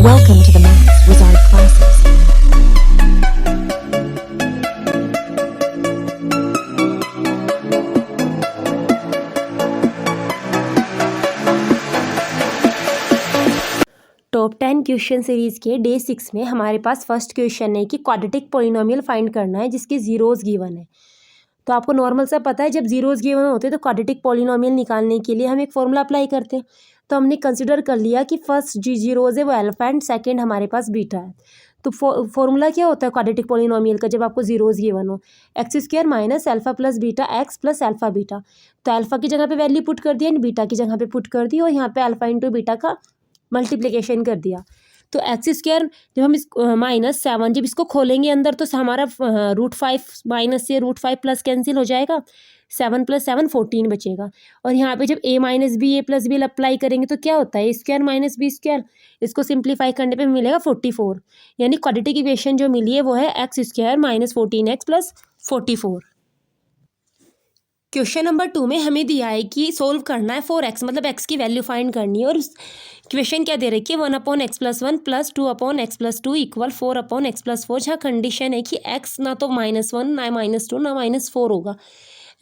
Welcome to the Maths Wizard classes. Top 10 question series के day 6 में हमारे पास first question है कि क्वाड्रेटिक पॉलिनोमियल फाइंड करना है जिसके जीरोस गिवन है। तो आपको नॉर्मल सा पता है, जब जीरोस गिवन होते हैं तो क्वाड्रेटिक पॉलिनोमियल निकालने के लिए हम एक फॉर्मूला अप्लाई करते हैं। तो हमने कंसिडर कर लिया कि फर्स्ट जी जीरोज है वो अल्फा एंड सेकंड हमारे पास बीटा है। तो फॉर्मूला क्या होता है क्वाड्रेटिक पॉलिनोमियल का जब आपको जीरोज गिवन हो? X square minus alpha plus beta x plus alpha beta. तो अल्फा की जगह पे वैल्यू पुट कर दी एंड बीटा की जगह पे पुट कर दी और यहाँ पे अल्फा इंटू बीटा का मल्टीप्लिकेशन कर दिया। तो एक्स स्क्वायर जब हम इस -7 जब इसको खोलेंगे अंदर तो हमारा √5 माइनस से √5 प्लस कैंसिल हो जाएगा, 7 + 7 14 बचेगा। और यहाँ पे जब a - b a + b apply करेंगे तो क्या होता है a² - b², इसको सिंप्लीफाई करने पे मिलेगा 44। यानी क्वाड्रेटिक इक्वेशन जो मिली है वो है x² - 14x + 44। क्वेश्चन नंबर 2 में हमें दिया है कि सोल्व करना है 4x, मतलब x की वैल्यू फाइंड करनी है। और क्वेश्चन क्या दे रखी है 1/x+1 + 2/x+2 = 4/x+4, जहाँ कंडीशन है कि x ना तो -1 ना -2 ना -4 होगा।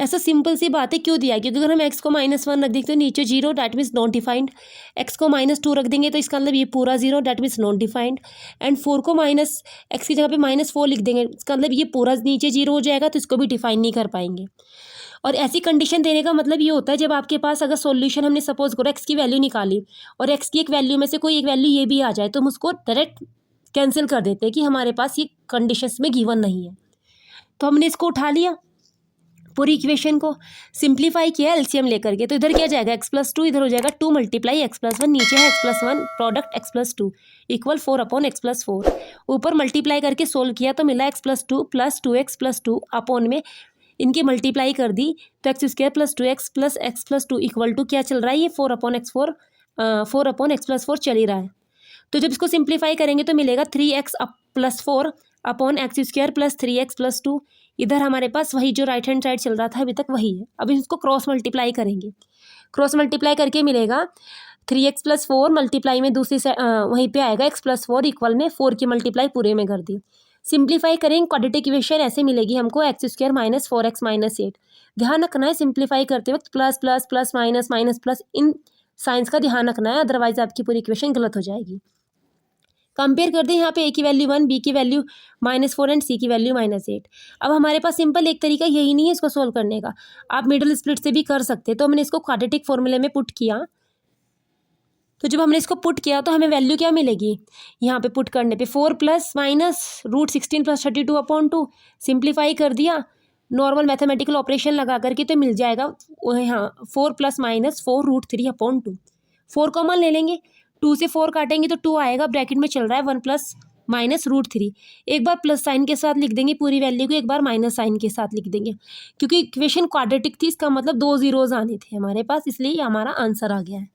ऐसा सिंपल सी बात है, क्यों दिया है? क्योंकि अगर हम x को -1 रख देंगे तो नीचे 0 that means not defined, x को -2 रख देंगे तो इसका मतलब ये पूरा 0 that means not defined, and 4 को x की जगह पे -4 लिख देंगे, इसका मतलब ये पूरा नीचे 0 हो जाएगा, तो इसको भी डिफाइन नहीं कर पाएंगे। और ऐसी कंडीशन देने का मतलब ये होता है जब आपके पास अगर सॉल्यूशन हमने सपोज करो x की वैल्यू निकाली और x की एक वैल्यू में से कोई एक वैल्यू ये भी आ जाए तो हम उसको डायरेक्ट कैंसिल कर देते हैं कि हमारे पास ये कंडीशंस में गिवन नहीं है। तो हमने इसको उठा लिया, पूरी इक्वेशन को सिंप्लीफाई किया एलसीएम लेकर के। तो इधर क्या जाएगा x+2, इधर हो जाएगा 2 × x+1, नीचे है x+1 प्रोडक्ट x+2 = 4/x+4। ऊपर मल्टीप्लाई करके सोल्व किया तो मिला x+2 + 2x+2 अपॉन में इनकी मल्टीप्लाई कर दी तो x² + 2x + x+2 = क्या चल रहा है, ये 4/x+4 चल ही रहा है। तो जब इसको सिंप्लीफाई करेंगे तो मिलेगा 3x + 4 अपॉन x² + 3x + 2। इधर हमारे पास वही जो राइट हैंड साइड चल रहा था अभी तक वही है। अब इसको क्रॉस मल्टीप्लाई करेंगे, क्रॉस मल्टीप्लाई करके मिलेगा 3x + 4 मल्टीप्लाई में दूसरी साइड वहीं पे आएगा x+4 इक्वल में 4 की मल्टीप्लाई पूरे में कर दी। सिंप्लीफाई करेंगे क्वाड्रेटिक इक्वेशन ऐसे मिलेगी हमको x² - 4x - 8। ध्यान रखना है सिंप्लीफाई करते वक्त plus plus plus minus minus plus in science का ध्यान रखना है, अदरवाइज आपकी पूरी इक्वेशन गलत हो जाएगी। कंपेयर कर दें यहाँ पे a की वैल्यू 1, b की वैल्यू -4 एंड c की वैल्यू -8। अब हमारे पास सिंपल एक तरीका यही नहीं है इसको सोल्व करने का, आप मिडल स्प्लिट से भी कर सकते हैं। तो हमने इसको क्वाड्रेटिक फॉर्मूले में पुट किया, तो जब हमने इसको पुट किया तो हमें वैल्यू क्या मिलेगी यहाँ पे पुट करने पे 4 + -√16 + 32/2। सिंप्लीफाई कर दिया नॉर्मल मैथमेटिकल ऑपरेशन लगा करके तो मिल जाएगा यहाँ 4 + -4√3/2। 4 कॉमन ले लेंगे, 2 से 4 काटेंगे तो 2 आएगा, ब्रैकेट में चल रहा है 1 + -√3। एक बार प्लस साइन के साथ लिख देंगे पूरी वैल्यू को, एक बार माइनस साइन के साथ लिख देंगे, क्योंकि इक्वेशन क्वाड्रेटिक थी इसका मतलब 2 जीरोज आने थे हमारे पास, इसलिए हमारा आंसर आ गया है।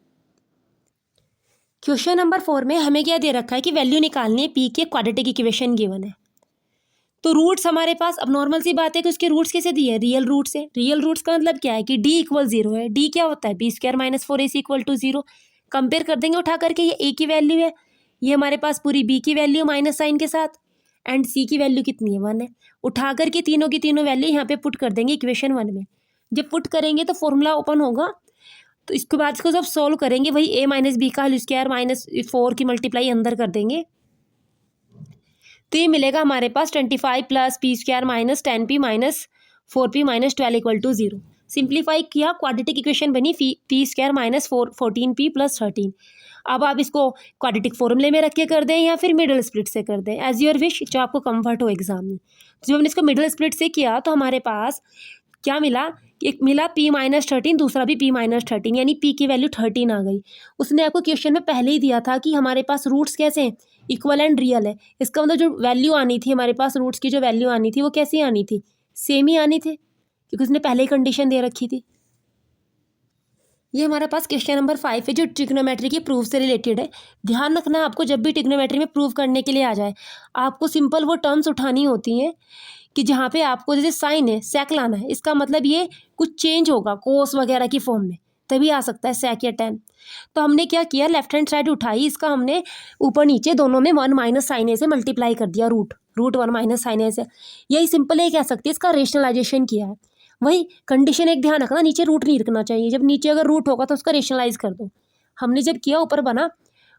क्वेश्चन नंबर 4 में हमें क्या दे रखा है कि वैल्यू निकालनी है p के, क्वाड्रेटिक इक्वेशन गिवन है। तो रूट्स हमारे पास, अब नॉर्मल सी बात है कि उसके रूट्स कैसे दिए हैं, रियल रूट्स है। रियल रूट्स का मतलब क्या है कि d = 0 है। d क्या होता है b² - 4ac = 0। कंपेयर कर देंगे उठा करके, ये a की वैल्यू है, ये हमारे पास पूरी b की वैल्यू माइनस साइन के साथ, एंड c की वैल्यू कितनी है 1 है। उठा करके तीनों की तीनों वैल्यू यहाँ पे पुट कर देंगे इक्वेशन 1 में। जब पुट करेंगे तो फॉर्मूला ओपन होगा, तो इसके बाद इसको जब सोल्व करेंगे वही a - b का होल स्क्वायर -4 की मल्टीप्लाई अंदर कर देंगे तो ये मिलेगा हमारे पास 25 + p² - 10p - 4p - 12 = 0। सिंप्लीफाई किया, क्वाड्रेटिक इक्वेशन बनी p² - 14p + 13। अब आप इसको क्वाड्रेटिक फॉर्मूले में रख के कर दें या फिर मिडल स्प्लिट से कर दें, एज योर विश, जो आपको कंफर्ट हो एग्जाम में। तो जब हमने इसको मिडल स्प्लिट से किया तो हमारे पास क्या मिला, एक मिला p - 13, दूसरा भी p - 13, यानी p की वैल्यू 13 आ गई। उसने आपको क्वेश्चन में पहले ही दिया था कि हमारे पास रूट्स कैसे हैं, इक्वल एंड रियल है। इसका मतलब जो वैल्यू आनी थी हमारे पास, रूट्स की जो वैल्यू आनी थी वो कैसी आनी थी, सेम ही आनी थी, क्योंकि उसने पहले ही कंडीशन दे रखी थी। ये हमारे पास क्वेश्चन नंबर 5 है जो ट्रिग्नोमेट्री की प्रूफ से रिलेटेड है। ध्यान रखना आपको जब भी ट्रिग्नोमेट्री में प्रूफ करने के लिए आ जाए, आपको सिंपल वो टर्म्स उठानी होती हैं कि जहाँ पे आपको जैसे साइन है सेक लाना है, इसका मतलब ये कुछ चेंज होगा कोस वगैरह की फॉर्म में, तभी आ सकता है सेक या टेन। तो हमने क्या किया, लेफ्ट हैंड साइड उठाई, इसका हमने ऊपर नीचे दोनों में 1 माइनस साइन ए से मल्टीप्लाई कर दिया, रूट 1 माइनस साइन ए से। यही सिंपल है, कह सकती है, इसका रेशनलाइजेशन किया है। वही कंडीशन एक ध्यान रखना, नीचे रूट नहीं रखना चाहिए, जब नीचे अगर रूट होगा तो उसका रेशनलाइज कर दो। हमने जब किया ऊपर बना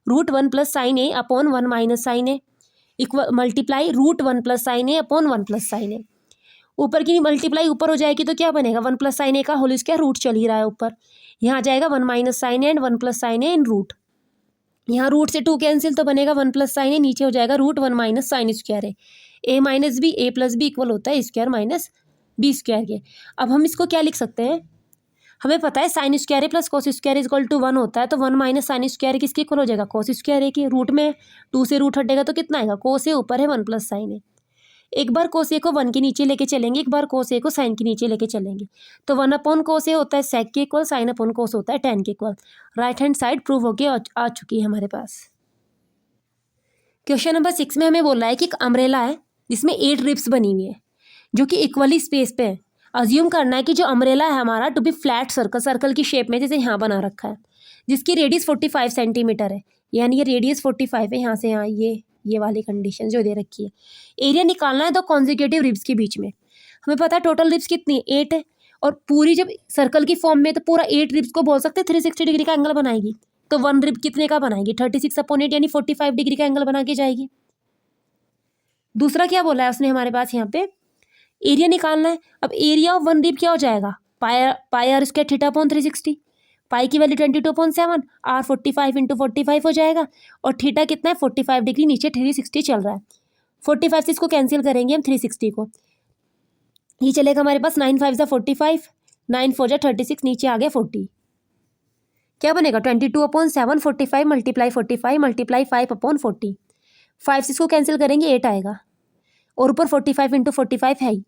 √1 प्लस साइन ए अपॉन 1 माइनस साइन ए इक्वल मल्टीप्लाई √1 प्लस साइन ए अपॉन 1 प्लस साइन ए। ऊपर की मल्टीप्लाई ऊपर हो जाएगी तो क्या बनेगा, 1 प्लस साइन ए का होल स्क्वायर, रूट चल ही रहा है ऊपर, यहाँ आ जाएगा 1 minus sine A and 1 plus sine A in root. यहाँ रूट से 2 कैंसिल तो बनेगा 1 प्लस साइन ए, नीचे हो जाएगा √1 माइनस साइन स्क्वायर है। ए माइनस बी, ए प्लस बी इक्वल होता है स्क्वायर माइनस बी स्क्वायर के। अब हम इसको क्या लिख सकते हैं, हमें पता है sine square A plus cos square equal to 1 होता है, तो 1 माइनस साइन स्क्वायर किसके इक्वल हो जाएगा, कोस स्क्वायर ए के। रूट में 2 से रूट हटेगा तो कितना आएगा, कोस ए ऊपर है 1 प्लस साइन ए। एक बार कोस ए को 1 के नीचे लेके चलेंगे, एक बार कोस ए को साइन के नीचे लेके चलेंगे, तो 1 अपॉन कोस ए होता है सेक के इक्वल, साइन अपॉन कोस होता है टेन के equal. Right hand side prove होके आ चुकी है हमारे पास। क्वेश्चन नंबर 6 में हमें बोला है कि एक अम्ब्रेला है जिसमें 8 रिब्स बनी हुई है जो कि इक्वली स्पेस पे है। अज्यूम करना है कि जो अम्ब्रेला है हमारा टू बी फ्लैट सर्कल की शेप में, जैसे यहाँ बना रखा है, जिसकी रेडियस 45 सेंटीमीटर है, यानी ये रेडियस 45 है यहाँ से यहाँ, ये वाली कंडीशन जो दे रखी है। एरिया निकालना है दो कॉन्जिक्यूटिव रिब्स के बीच में। हमें पता है टोटल रिब्स कितनी है, 8 है, और पूरी जब सर्कल की फॉर्म में तो पूरा 8 रिब्स को बोल सकते हैं 360 डिग्री का एंगल बनाएगी। तो 1 रिब कितने का बनाएगी, 36/8 यानी 45 डिग्री का एंगल बना के जाएगी। दूसरा क्या बोला है उसने हमारे पास यहाँ पे, एरिया निकालना है। अब एरिया ऑफ 1 रिब क्या हो जाएगा, पाई आर स्क्वायर थीटा अपॉन 360, पाई की वैल्यू 22/7, आर 45 × 45 हो जाएगा, और थीटा कितना है 45 डिग्री, नीचे 360 चल रहा है। 45 से इसको कैंसिल करेंगे हम 360 को, ये चलेगा हमारे पास 9 5 = 45, 9 4 = 36, नीचे आ गया 40। क्या बनेगा 22/7, 45 मल्टीप्लाई 45 मल्टीप्लाई 5/40। 5 से इसको कैंसिल करेंगे 8 आएगा, और ऊपर 45 × 45 है ही।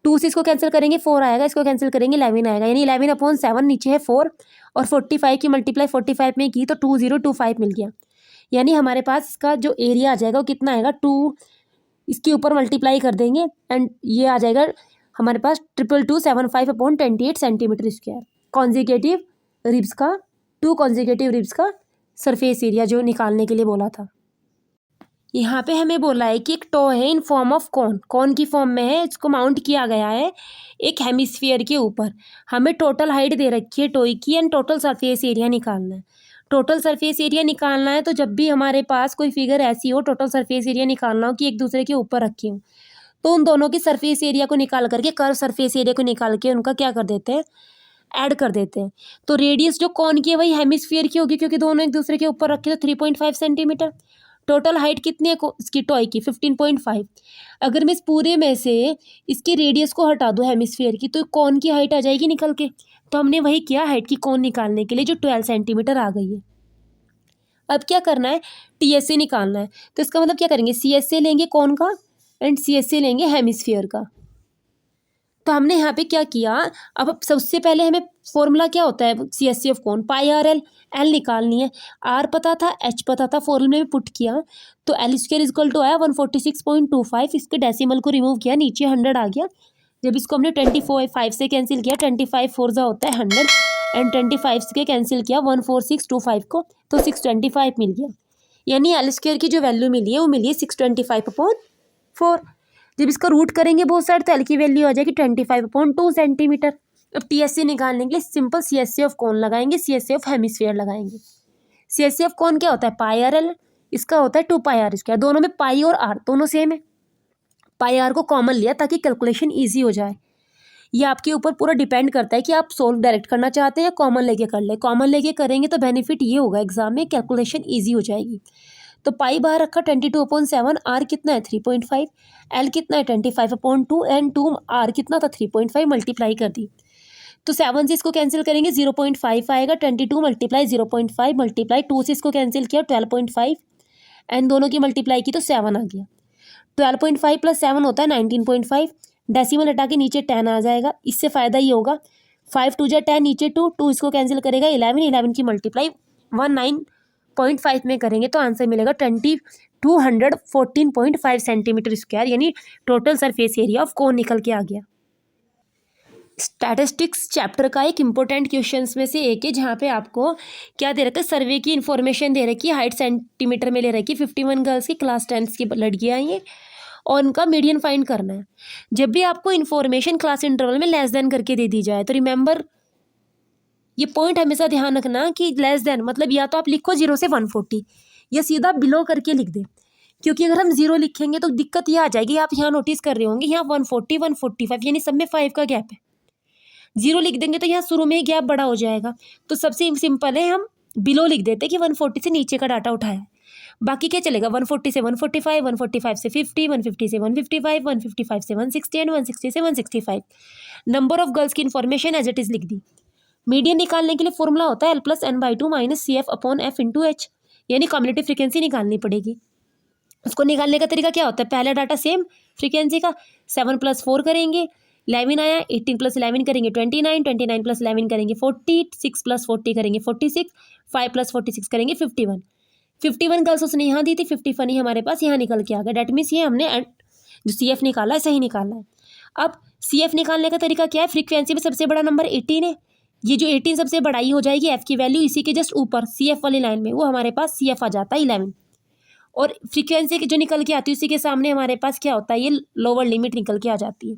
2 से इसको कैंसिल करेंगे 4 आएगा, इसको कैंसिल करेंगे 11 आएगा, यानी 11/7, नीचे है 4, और 45 की मल्टीप्लाई 45 में की तो 2025 मिल गया। यानी हमारे पास इसका जो एरिया आ जाएगा वो कितना आएगा, 2 इसके ऊपर मल्टीप्लाई कर देंगे एंड ये आ जाएगा हमारे पास 2275/28 सेंटीमीटर स्क्वायर। कॉन्जिक्यूटिव रिब्स का 2 कॉन्जिक्यूटिव रिब्स का सरफेस एरिया जो निकालने के लिए बोला था। यहाँ पे हमें बोला है कि एक टॉ है इन फॉर्म ऑफ कॉन की फॉर्म में है, इसको माउंट किया गया है एक हेमिस्फीयर के ऊपर। हमें टोटल हाइट दे रखी है टॉय की एंड टोटल सरफेस एरिया निकालना है। टोटल सरफेस एरिया निकालना है तो जब भी हमारे पास कोई फिगर ऐसी हो, टोटल सरफेस एरिया निकालना हो कि एक दूसरे के ऊपर रखी हो, तो उन दोनों की सरफेस एरिया को निकाल करके कर्व सरफेस एरिया को निकाल के उनका क्या कर देते हैं, ऐड कर देते हैं। तो रेडियस जो कॉन की है वही हेमिस्फीयर की होगी, क्योंकि दोनों एक दूसरे के ऊपर रखे, तो 3.5 सेंटीमीटर। टोटल हाइट कितनी है इसकी टॉय की, 15.5। अगर मैं इस पूरे में से इसकी रेडियस को हटा दूँ हेमिस्फीयर की, तो कॉन की हाइट आ जाएगी निकल के। तो हमने वही किया हाइट की कॉन निकालने के लिए, जो 12 सेंटीमीटर आ गई है। अब क्या करना है, TSA निकालना है। तो इसका मतलब क्या करेंगे, CSA लेंगे कॉन का एंड CSA लेंगे हेमिस्फीयर का। तो हमने यहाँ पे क्या किया, अब सबसे पहले हमें फॉर्मूला क्या होता है CSA of cone, πRL, L निकालनी है, R पता था, H पता था, फॉर्मूले में पुट किया तो L² आया 146.25। इसके डेसिमल को रिमूव किया, नीचे 100 आ गया। जब इसको हमने 25 से कैंसिल किया, 25 4 होता है 100 एंड 25 से कैंसिल किया 14625 को, तो 625 मिल गया। यानी L² की जो वैल्यू मिली है वो मिली है 625/4। जब इसका रूट करेंगे बहुत सारे तो L की वैल्यू आ जाएगी 25/2 सेंटीमीटर। अब TSA निकालने के लिए सिंपल CSA ऑफ कॉन लगाएंगे, CSA ऑफ हेमिस्फीयर लगाएंगे। CSA ऑफ कॉन क्या होता है, πRL, इसका होता है 2πr²। दोनों में पाई और आर दोनों सेम है, पाई आर को कॉमन लिया ताकि कैलकुलेशन ईजी हो जाए। ये आपके ऊपर पूरा डिपेंड करता है कि आप सोल्व डायरेक्ट करना चाहते हैं या कॉमन लेके कर ले। कॉमन लेके करेंगे तो बेनिफिट ये होगा एग्जाम में, कैलकुलेशन ईजी हो जाएगी। तो पाई बाहर रखा 22/7, आर कितना है 3.5, एल कितना है 25/2 एंड 2 आर कितना था 3.5, मल्टीप्लाई कर दी। तो 7 से इसको कैंसिल करेंगे 0.5 आएगा, 22 मल्टीप्लाई 0.5 मल्टीप्लाई 2 से इसको कैंसिल किया 12.5 एंड दोनों की मल्टीप्लाई की तो 7 आ गया। 12.5 + 7 होता है 19.5। डेसिमल हटा के नीचे 10 आ जाएगा। इससे फ़ायदा ये होगा 5 2 = 10, नीचे 2 इसको कैंसिल करेगा 11 की मल्टीप्लाई 19.5 में करेंगे तो आंसर मिलेगा 214.5 सेंटीमीटर स्क्वायर, यानी total surface area of cone निकल के आ गया। स्टैटिस्टिक्स चैप्टर का एक इम्पोर्टेंट क्वेश्चंस में से एक है, जहाँ पे आपको क्या दे रखा है, सर्वे की इन्फॉर्मेशन दे रखी है, हाइट सेंटीमीटर में ले रखी है, 51 गर्ल्स की क्लास 10th की लड़कियाँ हैं ये, और उनका मीडियन फाइंड करना है। जब भी आपको इन्फॉर्मेशन क्लास इंटरवल में लेस देन करके दे दी जाए, तो रिमेंबर ये पॉइंट हमेशा ध्यान रखना कि लेस देन मतलब या तो आप लिखो 0 से 140 या सीधा बिलो करके लिख दें, क्योंकि अगर हम 0 लिखेंगे तो दिक्कत ये आ जाएगी, आप यहाँ नोटिस कर रहे होंगे, यहाँ 140 145 यानी सब में 5 का गैप है। 0 लिख देंगे तो यहाँ शुरू में ही गैप बड़ा हो जाएगा, तो सबसे सिंपल है हम बिलो लिख देते कि 140 से नीचे का डाटा उठाया है। बाकी क्या चलेगा, 140 से 145, 145 से 50, 150 से 155, 155 से 160 एंड 160 से 165। नंबर ऑफ गर्ल्स की इन्फॉर्मेशन एज इट इज लिख दी। मीडियन निकालने के लिए फॉर्मूला होता है L+N/2 minus CF upon F into H, यानी कम्युलेटिव फ्रीक्वेंसी निकालनी पड़ेगी। उसको निकालने का तरीका क्या होता है, पहला डाटा सेम फ्रीक्वेंसी का, 7 + 4 करेंगे 11 आया, 18 + 11 करेंगे 29, 29 + 11 करेंगे 40, 6 + 40 करेंगे 46, 5 + 46 करेंगे 51। 51 गर्ल्स उसने यहाँ दी थी, 51 ही हमारे पास यहाँ निकल के आ गया। डेट मीन्स ये हमने जो CF निकाला है सही निकाला है। अब CF निकालने का तरीका क्या है, फ्रीक्वेंसी में सबसे बड़ा नंबर 18 है, ये जो 18 सबसे बड़ाई हो जाएगी F की वैल्यू इसी के जस्ट ऊपर CF वाली लाइन में, वो हमारे पास CF आ जाता है 11, और फ्रीक्वेंसी जो निकल के आती है उसी के सामने हमारे पास क्या होता है, ये लोअर लिमिट निकल के आ जाती है।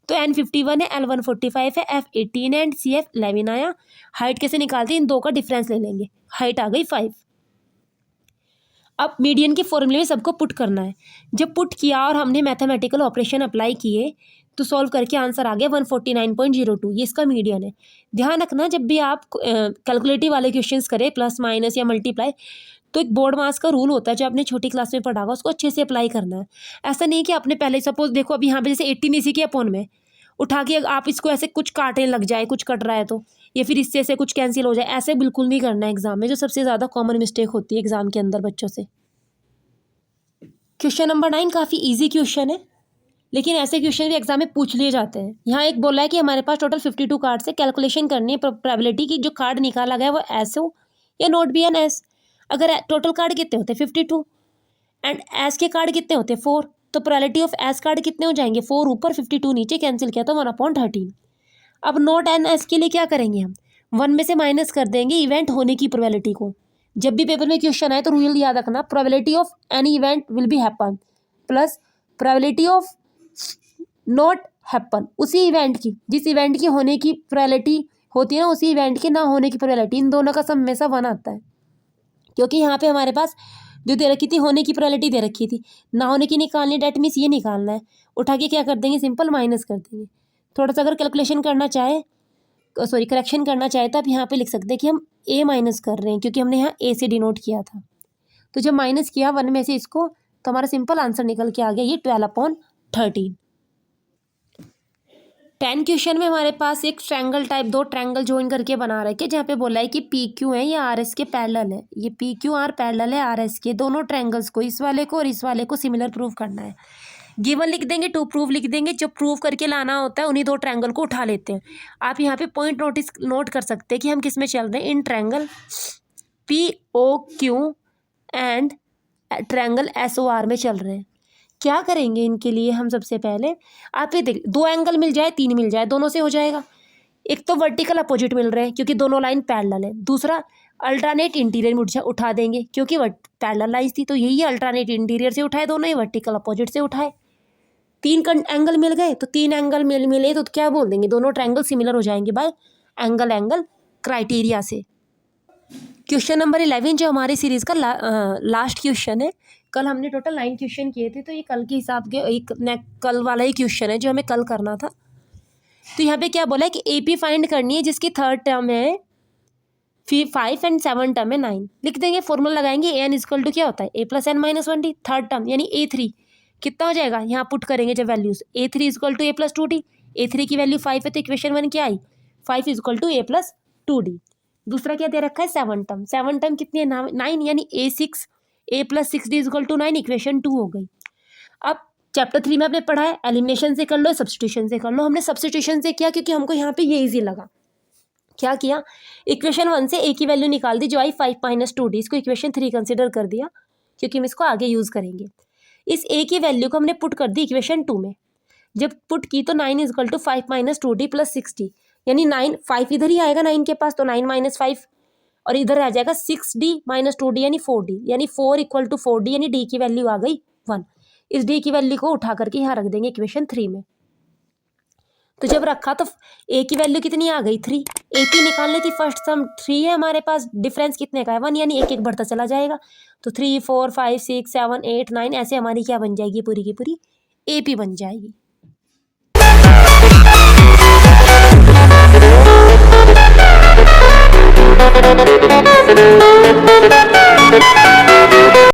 तो N 51 है, L 145 है, F 18 है एंड CF 11 आया। हाइट कैसे निकालते हैं, इन दो का डिफरेंस ले लेंगे, हाइट आ गई 5। अब मीडियन के फॉर्मूले में सबको पुट करना है। जब पुट किया और हमने मैथमेटिकल ऑपरेशन अप्लाई किए तो सॉल्व करके आंसर आ गया 149.02, ये इसका मीडियन है। ध्यान रखना जब भी आप कैलकुलेटिव वाले क्वेश्चंस करें, प्लस माइनस या मल्टीप्लाई, तो एक बोर्ड मार्क्स का रूल होता है जो आपने छोटी क्लास में पढ़ा होगा, उसको अच्छे से अप्लाई करना है। ऐसा नहीं कि आपने पहले सपोज देखो अब यहाँ पे जैसे 18 इसी के अपॉन में उठा के आप इसको ऐसे कुछ काटने लग जाए, कुछ कट रहा है तो, या फिर इससे से कुछ कैंसिल हो जाए, ऐसे बिल्कुल नहीं करना है एग्जाम में, जो सबसे ज़्यादा कॉमन मिस्टेक होती है एग्जाम के अंदर बच्चों से। क्वेश्चन नंबर 9 काफ़ी ईजी क्वेश्चन है, लेकिन ऐसे क्वेश्चन भी एग्जाम में पूछ लिए जाते हैं। यहाँ एक बोला है कि हमारे पास टोटल 52 कार्ड से कैलकुलेशन करनी है प्रोबेबिलिटी की जो कार्ड निकाला गया वो एस हो या नॉट बी एन एस। अगर टोटल कार्ड कितने होते हैं 52 एंड एस के कार्ड कितने होते हैं 4, तो प्रोबेबिलिटी ऑफ एस कार्ड कितने हो जाएंगे, 4 ऊपर 52 नीचे, कैंसिल किया तो 1/13। अब नॉट एन एस के लिए क्या करेंगे, हम 1 में से माइनस कर देंगे इवेंट होने की प्रोबेबिलिटी को। जब भी पेपर में क्वेश्चन आए तो रूल याद रखना, probability of any event will be happen plus probability of not happen, उसी इवेंट की, जिस इवेंट की होने की प्रोबेबिलिटी होती है ना, उसी इवेंट के ना होने की प्रोबेबिलिटी, इन दोनों का सम हमेशा 1 आता है। क्योंकि यहाँ पे हमारे पास जो दे रखी थी होने की प्रोबेबिलिटी दे रखी थी, ना होने की निकालनी, डेट मीन्स ये निकालना है, उठा के क्या कर देंगे, सिंपल माइनस कर देंगे। थोड़ा सा अगर कैलकुलेशन करना चाहे, सॉरी करेक्शन करना चाहे, तो आप यहाँ पे लिख सकते हैं कि हम A माइनस कर रहे हैं, क्योंकि हमने यहाँ A से डिनोट किया था। तो जब माइनस किया 1 में से इसको, तो हमारा सिंपल आंसर निकल के आ गया ये 12/13। 10 क्वेश्चन में हमारे पास एक ट्रायंगल टाइप 2 ट्रायंगल ज्वाइन करके बना रखे, जहाँ पे बोला है कि PQ है ये RS के पैरेलल है, ये PQR पैरेलल है RS के, दोनों ट्रायंगल्स को, इस वाले को और इस वाले को सिमिलर प्रूव करना है। गिवन लिख देंगे, टू प्रूव लिख देंगे, जो प्रूव करके लाना होता है उन्हीं 2 ट्रायंगल को उठा लेते हैं। आप यहाँ पे पॉइंट नोट कर सकते हैं कि हम किस में चल रहे हैं, in triangle POQ and triangle SOR में चल रहे हैं। क्या करेंगे इनके लिए, हम सबसे पहले आप ये देख, 2 एंगल मिल जाए 3 मिल जाए, दोनों से हो जाएगा। एक तो वर्टिकल अपोजिट मिल रहे हैं क्योंकि दोनों लाइन पैरेलल है, दूसरा अल्टरनेट इंटीरियर उठा देंगे क्योंकि पैरेलल लाइन्स थी, तो यही अल्टरनेट इंटीरियर से उठाए, दोनों ही वर्टिकल अपोजिट से उठाए। 3 एंगल मिल गए, तो 3 एंगल मिले तो क्या बोल देंगे, दोनों ट्रायंगल सिमिलर हो जाएंगे बाय एंगल क्राइटेरिया से। क्वेश्चन नंबर 11 जो हमारी सीरीज़ का लास्ट क्वेश्चन है। कल हमने टोटल 9 क्वेश्चन किए थे, तो ये कल के हिसाब के एक कल वाला ही क्वेश्चन है जो हमें कल करना था। तो यहाँ पे क्या बोला है कि AP फाइंड करनी है जिसकी 3rd टर्म है 5 एंड 7 टर्म है 9। लिख देंगे, फॉर्मूला लगाएंगे, AN इक्वल टू क्या होता है A+N-1D, 3rd टर्म यानी A3 कितना हो जाएगा, यहाँ पुट करेंगे जब values, A3 equal to A+2D, A3 की वैल्यू 5 है तो इक्वेशन 1 क्या आई, 5 इक्वल टू A+2D। दूसरा क्या दे रखा है 7 टर्म, 7 टर्म कितनी है 9, यानी A+6D इक्वल टू 9, इक्वेशन 2 हो गई। अब चैप्टर 3 में आपने पढ़ा है, एलिमिनेशन से कर लो, सब्स्टिट्यूशन से कर लो। हमने सब्स्टिट्यूशन से किया क्योंकि हमको यहाँ पे ये इजी लगा। क्या किया, इक्वेशन 1 से A की वैल्यू निकाल दी जो आई 5 - 2D, इसको इक्वेशन 3 कंसिडर कर दिया क्योंकि हम इसको आगे यूज़ करेंगे। इस A की वैल्यू को हमने पुट कर दी इक्वेशन 2 में, जब पुट की तो 9 is equal to 5 minus 2d plus 6d, यानी 9 5 इधर ही आएगा 9 के पास, तो 9 माइनस 5 और इधर आ जाएगा 6d माइनस 2d यानी 4d, यानी 4 इक्वल टू 4d, यानी d की वैल्यू आ गई 1। इस d की वैल्यू को उठा करके यहाँ रख देंगे इक्वेशन 3 में। तो जब रखा तो a की वैल्यू कितनी आ गई 3, AP निकालने की फर्स्ट सम 3 है हमारे पास, डिफरेंस कितने का है 1, यानी एक एक बढ़ता चला जाएगा। तो 3 4 5 6 7 8 9 ऐसे हमारी क्या बन जाएगी पूरी की पूरी AP बन जाएगी।